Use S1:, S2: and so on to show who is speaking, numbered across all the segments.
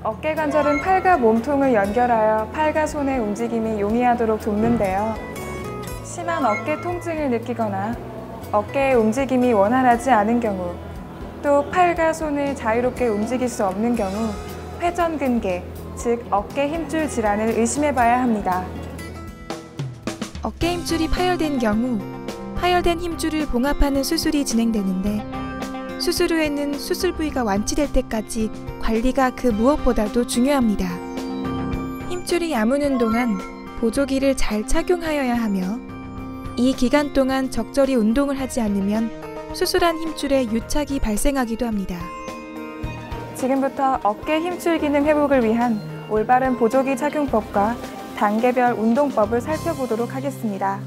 S1: 어깨 관절은 팔과 몸통을 연결하여 팔과 손의 움직임이 용이하도록 돕는데요. 심한 어깨 통증을 느끼거나 어깨의 움직임이 원활하지 않은 경우, 또 팔과 손을 자유롭게 움직일 수 없는 경우 회전근개, 즉 어깨 힘줄 질환을 의심해봐야 합니다.
S2: 어깨 힘줄이 파열된 경우 파열된 힘줄을 봉합하는 수술이 진행되는데, 수술 후에는 수술 부위가 완치될 때까지 관리가 그 무엇보다도 중요합니다. 힘줄이 야무는 동안 보조기를 잘 착용하여야 하며, 이 기간 동안 적절히 운동을 하지 않으면 수술한 힘줄에 유착이 발생하기도 합니다.
S1: 지금부터 어깨 힘줄 기능 회복을 위한 올바른 보조기 착용법과 단계별 운동법을 살펴보도록 하겠습니다.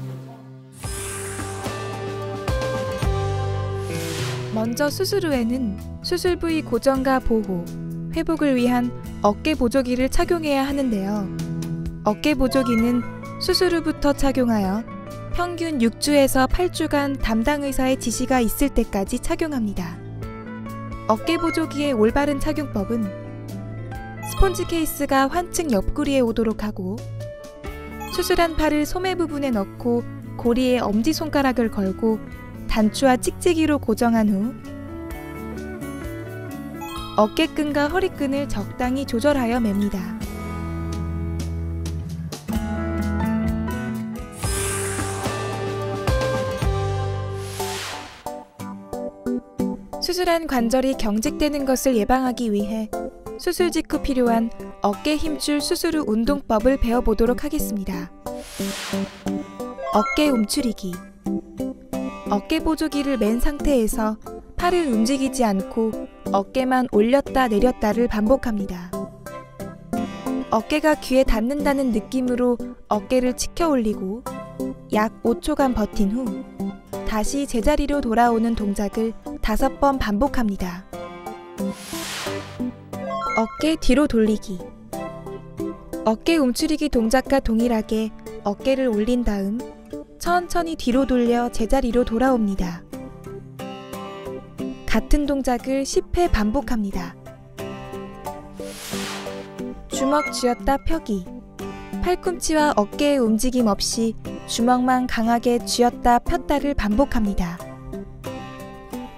S2: 먼저 수술 후에는 수술 부위 고정과 보호, 회복을 위한 어깨 보조기를 착용해야 하는데요. 어깨 보조기는 수술 후부터 착용하여 평균 6주에서 8주간 담당 의사의 지시가 있을 때까지 착용합니다. 어깨 보조기의 올바른 착용법은 스폰지 케이스가 환층 옆구리에 오도록 하고, 수술한 팔을 소매 부분에 넣고 고리에 엄지손가락을 걸고 단추와 찍찍이로 고정한 후 어깨끈과 허리끈을 적당히 조절하여 맵니다. 수술한 관절이 경직되는 것을 예방하기 위해 수술 직후 필요한 어깨 힘줄 수술 후 운동법을 배워보도록 하겠습니다. 어깨 움츠리기. 어깨 보조기를 맨 상태에서 팔을 움직이지 않고 어깨만 올렸다 내렸다를 반복합니다. 어깨가 귀에 닿는다는 느낌으로 어깨를 치켜 올리고 약 5초간 버틴 후 다시 제자리로 돌아오는 동작을 5번 반복합니다. 어깨 뒤로 돌리기. 어깨 움츠리기 동작과 동일하게 어깨를 올린 다음 천천히 뒤로 돌려 제자리로 돌아옵니다. 같은 동작을 10회 반복합니다. 주먹 쥐었다 펴기. 팔꿈치와 어깨의 움직임 없이 주먹만 강하게 쥐었다 폈다를 반복합니다.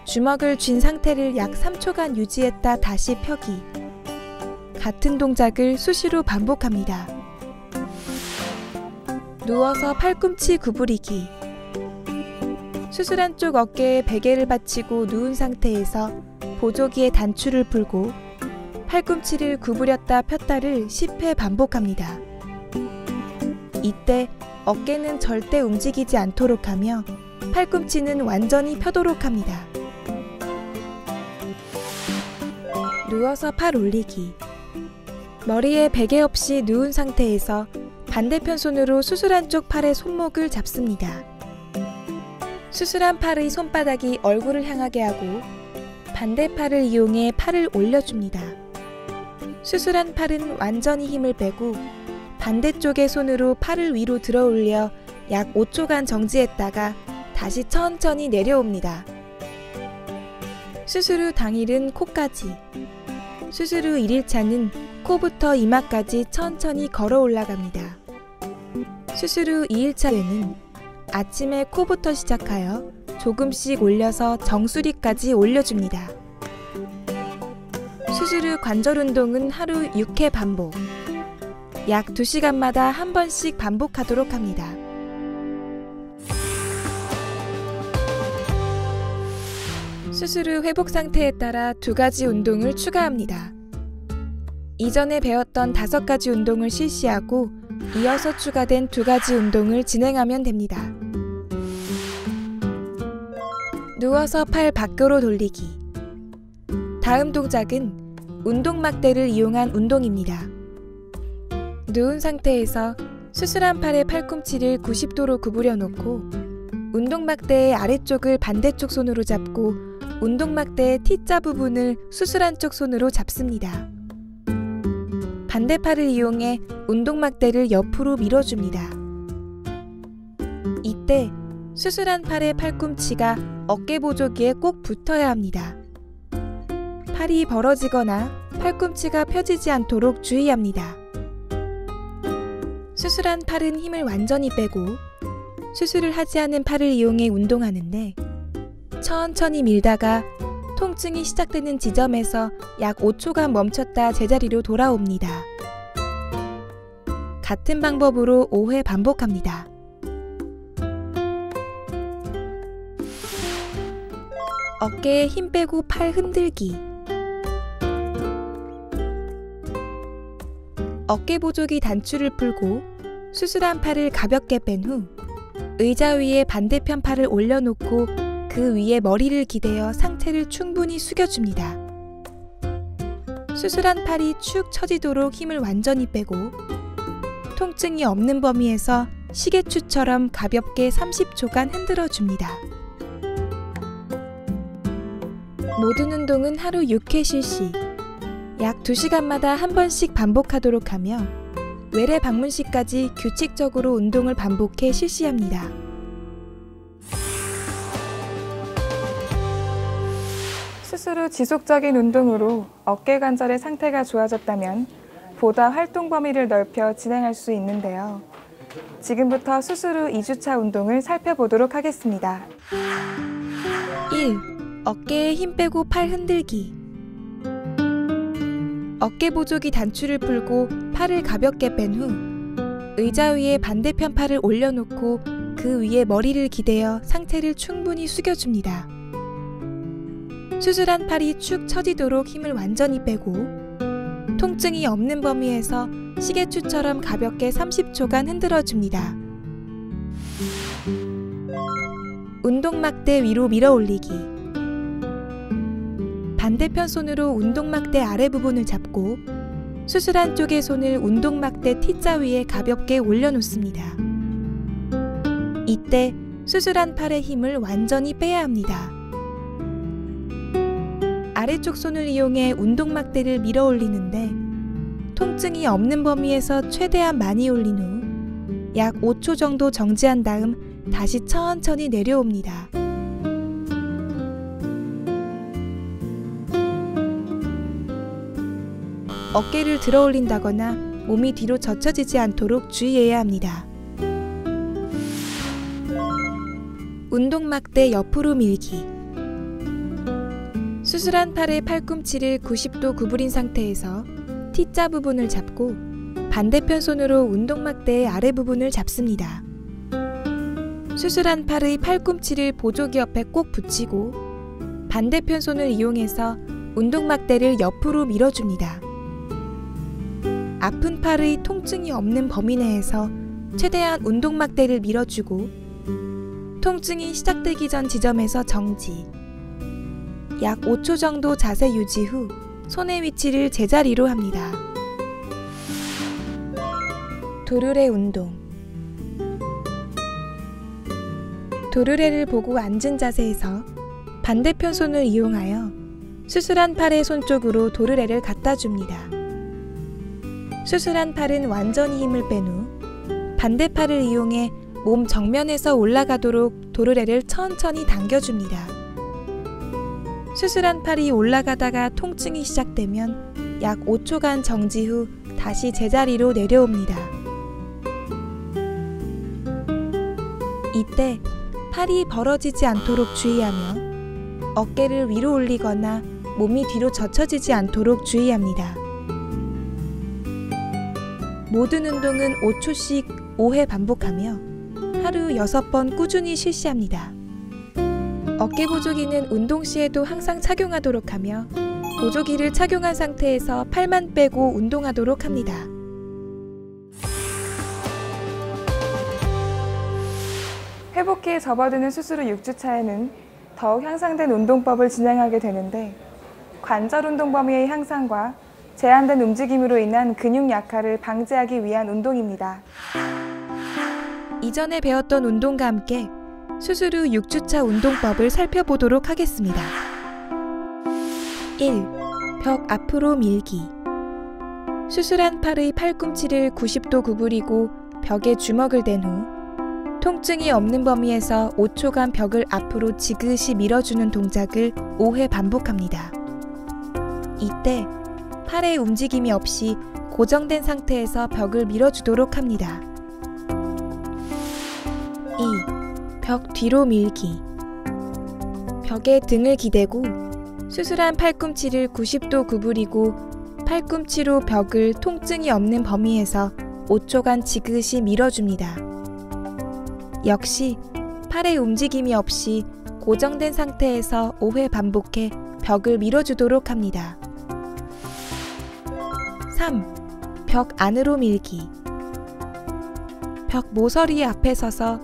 S2: 주먹을 쥔 상태를 약 3초간 유지했다 다시 펴기. 같은 동작을 수시로 반복합니다. 누워서 팔꿈치 구부리기. 수술한 쪽 어깨에 베개를 받치고 누운 상태에서 보조기의 단추를 풀고 팔꿈치를 구부렸다 폈다를 10회 반복합니다. 이때 어깨는 절대 움직이지 않도록 하며 팔꿈치는 완전히 펴도록 합니다. 누워서 팔 올리기. 머리에 베개 없이 누운 상태에서 반대편 손으로 수술한 쪽 팔의 손목을 잡습니다. 수술한 팔의 손바닥이 얼굴을 향하게 하고 반대 팔을 이용해 팔을 올려줍니다. 수술한 팔은 완전히 힘을 빼고 반대쪽의 손으로 팔을 위로 들어 올려 약 5초간 정지했다가 다시 천천히 내려옵니다. 수술 후 당일은 코까지, 수술 후 1일차는 코부터 이마까지 천천히 걸어 올라갑니다. 수술 후 2일차에는 아침에 코부터 시작하여 조금씩 올려서 정수리까지 올려줍니다. 수술 후 관절 운동은 하루 6회 반복, 약 2시간마다 한 번씩 반복하도록 합니다. 수술 후 회복 상태에 따라 2가지 운동을 추가합니다. 이전에 배웠던 5가지 운동을 실시하고 이어서 추가된 2가지 운동을 진행하면 됩니다. 누워서 팔 밖으로 돌리기. 다음 동작은 운동막대를 이용한 운동입니다. 누운 상태에서 수술한 팔의 팔꿈치를 90도로 구부려 놓고 운동막대의 아래쪽을 반대쪽 손으로 잡고 운동막대의 T자 부분을 수술한 쪽 손으로 잡습니다. 반대팔을 이용해 운동막대를 옆으로 밀어줍니다. 이때 수술한 팔의 팔꿈치가 어깨 보조기에 꼭 붙어야 합니다. 팔이 벌어지거나 팔꿈치가 펴지지 않도록 주의합니다. 수술한 팔은 힘을 완전히 빼고 수술을 하지 않은 팔을 이용해 운동하는데 천천히 밀다가 통증이 시작되는 지점에서 약 5초간 멈췄다 제자리로 돌아옵니다. 같은 방법으로 5회 반복합니다. 어깨에 힘 빼고 팔 흔들기. 어깨 보조기 단추를 풀고 수술한 팔을 가볍게 뺀 후 의자 위에 반대편 팔을 올려놓고 그 위에 머리를 기대어 상체를 충분히 숙여줍니다. 수술한 팔이 축 처지도록 힘을 완전히 빼고 통증이 없는 범위에서 시계추처럼 가볍게 30초간 흔들어줍니다. 모든 운동은 하루 6회 실시, 약 2시간마다 한 번씩 반복하도록 하며 외래 방문 시까지 규칙적으로 운동을 반복해 실시합니다.
S1: 수술 후 지속적인 운동으로 어깨 관절의 상태가 좋아졌다면 보다 활동 범위를 넓혀 진행할 수 있는데요. 지금부터 수술 후 2주차 운동을 살펴보도록 하겠습니다.
S2: 1. 어깨에 힘 빼고 팔 흔들기. 어깨 보조기 단추를 풀고 팔을 가볍게 뺀 후 의자 위에 반대편 팔을 올려놓고 그 위에 머리를 기대어 상체를 충분히 숙여줍니다. 수술한 팔이 축 처지도록 힘을 완전히 빼고 통증이 없는 범위에서 시계추처럼 가볍게 30초간 흔들어줍니다. 운동막대 위로 밀어 올리기. 반대편 손으로 운동막대 아래 부분을 잡고 수술한 쪽의 손을 운동막대 T자 위에 가볍게 올려놓습니다. 이때 수술한 팔의 힘을 완전히 빼야 합니다. 아래쪽 손을 이용해 운동막대를 밀어 올리는데 통증이 없는 범위에서 최대한 많이 올린 후 약 5초 정도 정지한 다음 다시 천천히 내려옵니다. 어깨를 들어 올린다거나 몸이 뒤로 젖혀지지 않도록 주의해야 합니다. 운동막대 옆으로 밀기. 수술한 팔의 팔꿈치를 90도 구부린 상태에서 T자 부분을 잡고 반대편 손으로 운동막대의 아래 부분을 잡습니다. 수술한 팔의 팔꿈치를 보조기 옆에 꼭 붙이고 반대편 손을 이용해서 운동막대를 옆으로 밀어줍니다. 아픈 팔의 통증이 없는 범위 내에서 최대한 운동막대를 밀어주고 통증이 시작되기 전 지점에서 정지. 약 5초 정도 자세 유지 후 손의 위치를 제자리로 합니다. 도르래 운동. 도르래를 보고 앉은 자세에서 반대편 손을 이용하여 수술한 팔의 손 쪽으로 도르래를 갖다 줍니다. 수술한 팔은 완전히 힘을 뺀 후 반대 팔을 이용해 몸 정면에서 올라가도록 도르래를 천천히 당겨줍니다. 수술한 팔이 올라가다가 통증이 시작되면 약 5초간 정지 후 다시 제자리로 내려옵니다. 이때 팔이 벌어지지 않도록 주의하며 어깨를 위로 올리거나 몸이 뒤로 젖혀지지 않도록 주의합니다. 모든 운동은 5초씩 5회 반복하며 하루 6번 꾸준히 실시합니다. 어깨 보조기는 운동 시에도 항상 착용하도록 하며 보조기를 착용한 상태에서 팔만 빼고 운동하도록 합니다.
S1: 회복기에 접어드는 수술 후 6주차에는 더욱 향상된 운동법을 진행하게 되는데 관절 운동 범위의 향상과 제한된 움직임으로 인한 근육 약화를 방지하기 위한 운동입니다.
S2: 이전에 배웠던 운동과 함께 수술 후 6주차 운동법을 살펴보도록 하겠습니다. 1. 벽 앞으로 밀기. 수술한 팔의 팔꿈치를 90도 구부리고 벽에 주먹을 댄 후 통증이 없는 범위에서 5초간 벽을 앞으로 지그시 밀어주는 동작을 5회 반복합니다. 이때 팔의 움직임이 없이 고정된 상태에서 벽을 밀어주도록 합니다. 2. 벽 뒤로 밀기. 벽에 등을 기대고 수술한 팔꿈치를 90도 구부리고 팔꿈치로 벽을 통증이 없는 범위에서 5초간 지그시 밀어줍니다. 역시 팔의 움직임이 없이 고정된 상태에서 5회 반복해 벽을 밀어주도록 합니다. 3. 벽 안으로 밀기. 벽 모서리 앞에 서서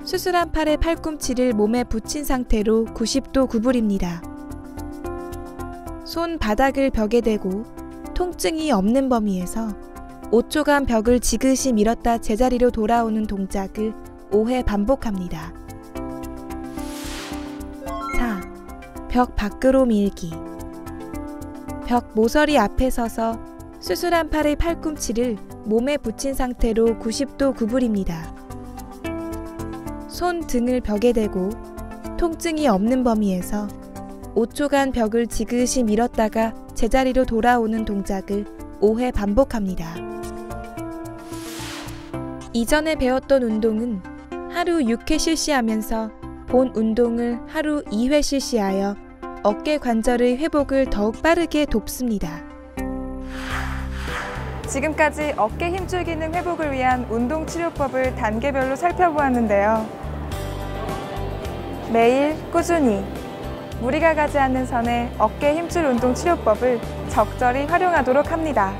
S2: 수술한 팔의 팔꿈치를 몸에 붙인 상태로 90도 구부립니다. 손 바닥을 벽에 대고 통증이 없는 범위에서 5초간 벽을 지그시 밀었다 제자리로 돌아오는 동작을 5회 반복합니다. 4. 벽 밖으로 밀기. 벽 모서리 앞에 서서 수술한 팔의 팔꿈치를 몸에 붙인 상태로 90도 구부립니다. 손 등을 벽에 대고 통증이 없는 범위에서 5초간 벽을 지그시 밀었다가 제자리로 돌아오는 동작을 5회 반복합니다. 이전에 배웠던 운동은 하루 6회 실시하면서 본 운동을 하루 2회 실시하여 어깨 관절의 회복을 더욱 빠르게 돕습니다.
S1: 지금까지 어깨 힘줄 기능 회복을 위한 운동 치료법을 단계별로 살펴보았는데요. 매일 꾸준히 무리가 가지 않는 선에 어깨 힘줄 운동 치료법을 적절히 활용하도록 합니다.